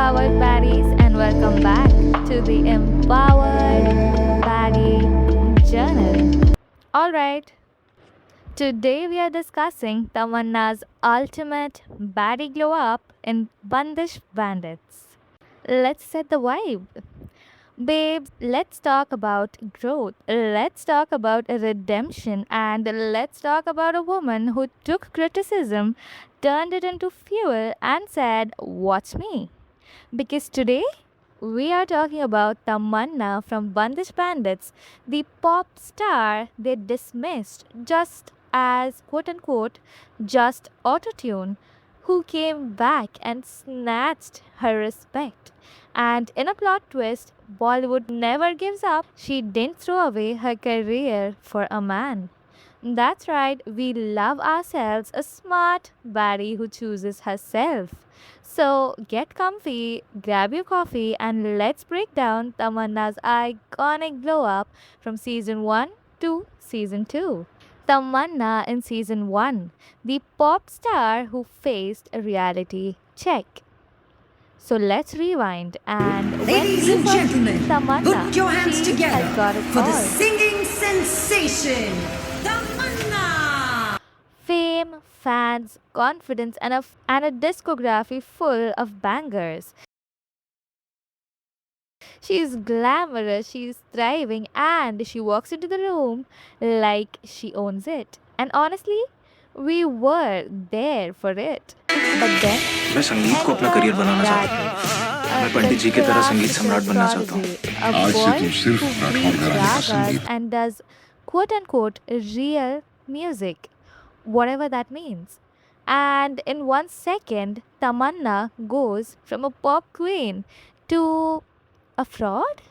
Empowered Baddies, and welcome back to the Empowered Baddie Journal. Alright, today we are discussing Tamanna's ultimate baddie glow up in Bandish Bandits. Let's set the vibe. Babes, let's talk about growth. Let's talk about redemption. And let's talk about a woman who took criticism, turned it into fuel, and said, "Watch me." Because today we are talking about Tamanna from Bandish Bandits, the pop star they dismissed just as quote unquote just autotune, who came back and snatched her respect. And in a plot twist, Bollywood never gives up. She didn't throw away her career for a man. That's right, we love ourselves a smart baddie who chooses herself. So get comfy, grab your coffee, and let's break down Tamanna's iconic glow up from season 1 to season 2. Tamanna in season 1, the pop star who faced a reality check. So let's rewind and when Ladies we and first gentlemen, meet Tamanna, put your hands she together has got it for the all. singing sensation, Tamanna! Fame, fans, confidence, and a discography full of bangers. She's glamorous, she's thriving, and she walks into the room like she owns it. And honestly, we were there for it. But then, मैं संगीत को अपना career बनाना चाहता हूँ। मैं पंडित जी की तरह संगीत सम्राट बनना चाहता हूँ। आज से तुम सिर्फ राठौर घराने का संगीत and does quote unquote real music, whatever that means. And in 1 second, Tamanna goes from a pop queen to a fraud?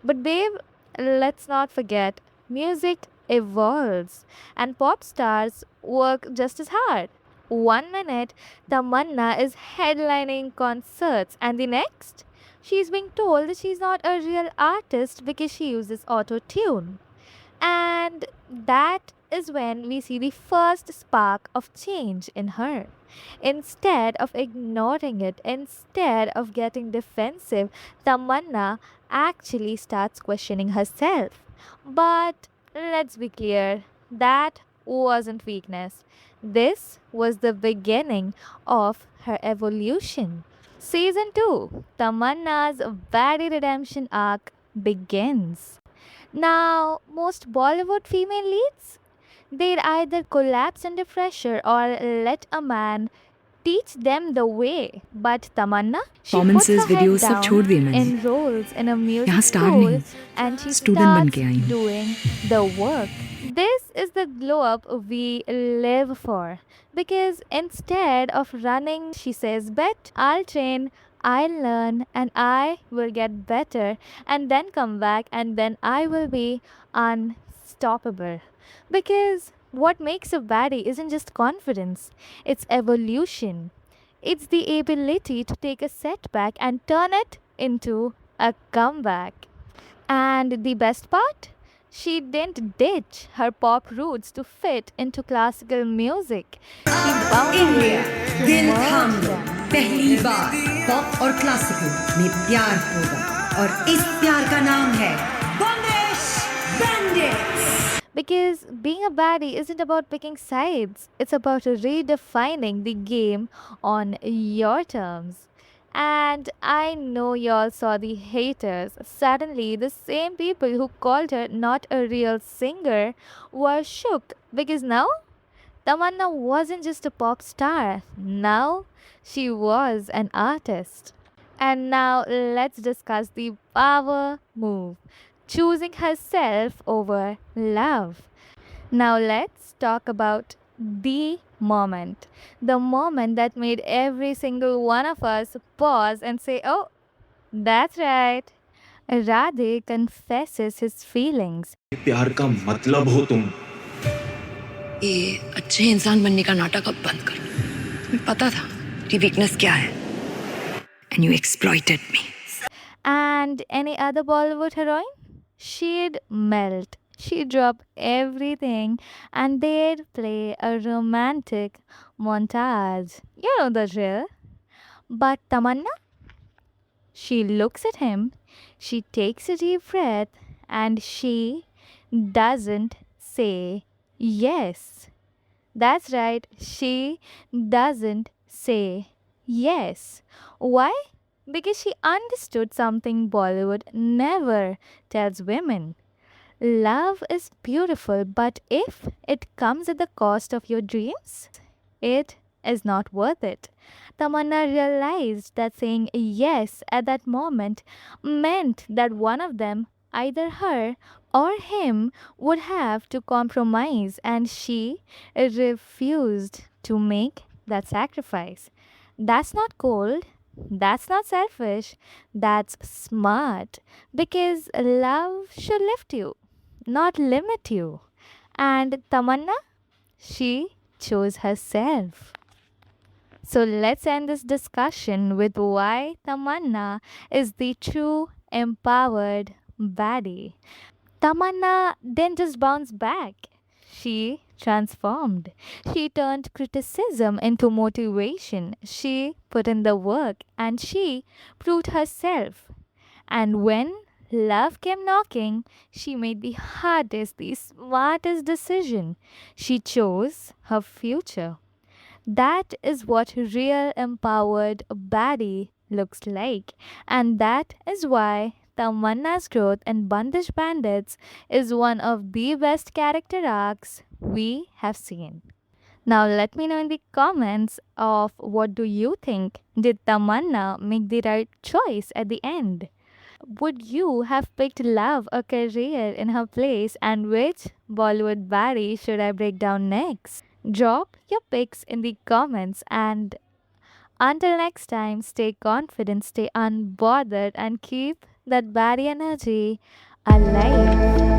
But babe, let's not forget, music evolves and pop stars work just as hard. 1 minute, Tamanna is headlining concerts, and the next, she's being told that she's not a real artist because she uses auto tune. And that is when we see the first spark of change in her. Instead of ignoring it, instead of getting defensive, Tamanna actually starts questioning herself. But let's be clear, that wasn't weakness. This was the beginning of her evolution. Season 2, Tamanna's Baddie Redemption Arc begins. Now, most Bollywood female leads, they'd either collapse under pressure or let a man teach them the way. But Tamanna, she puts Performances, her head videos सब छोड़ दिए down, मैंने। enrolls in a music यहाँ star school, नहीं, and she student बन starts के आई हूँ। doing the work. This is the glow up we live for. Because instead of running, she says, "Bet, I'll train, I'll learn, and I will get better, and then come back, and then I will be unstoppable." Because what makes a baddie isn't just confidence, it's evolution. It's the ability to take a setback and turn it into a comeback. And the best part? She didn't ditch her pop roots to fit into classical music. She bounded India to दिल merge थाम लो, them. पहली बार pop और classical में प्यार होगा और इस प्यार का नाम है बंदिश bandits. Because being a baddie isn't about picking sides, it's about redefining the game on your terms. And I know y'all saw the haters. Suddenly, the same people who called her not a real singer were shook because now Tamanna wasn't just a pop star. Now she was an artist. And now let's discuss the power move, choosing herself over love. Now let's talk about the moment. The moment that made every single one of us pause and say, "Oh, that's right." Radhe confesses his feelings. प्यार का मतलब हो तुम। ये अच्छे इंसान बनने का नाटक अब बंद कर। तुम्हें पता था कि वीकनेस क्या है। And you exploited me. And any other Bollywood heroine? She'd melt. She'd drop everything and they'd play a romantic montage. You know the drill. But Tamanna? She looks at him, she takes a deep breath, and she doesn't say yes. That's right, she doesn't say yes. Why? Because she understood something Bollywood never tells women. Love is beautiful, but if it comes at the cost of your dreams, it is not worth it. Tamanna realized that saying yes at that moment meant that one of them, either her or him, would have to compromise, and she refused to make that sacrifice. That's not cold, that's not selfish, that's smart, because love should lift you, not limit you. And Tamanna, she chose herself. So let's end this discussion with why Tamanna is the true empowered baddie. Tamanna didn't just bounce back. She transformed. She turned criticism into motivation. She put in the work and she proved herself. And when love came knocking, she made the hardest, the smartest decision. She chose her future. That is what real empowered baddie looks like. And that is why Tamanna's growth in Bandish Bandits is one of the best character arcs we have seen. Now let me know in the comments of what do you think? Did Tamanna make the right choice at the end? Would you have picked love or career in her place, and which Bollywood baddie should I break down next? Drop your picks in the comments, and until next time, stay confident, stay unbothered, and keep that baddie energy alive.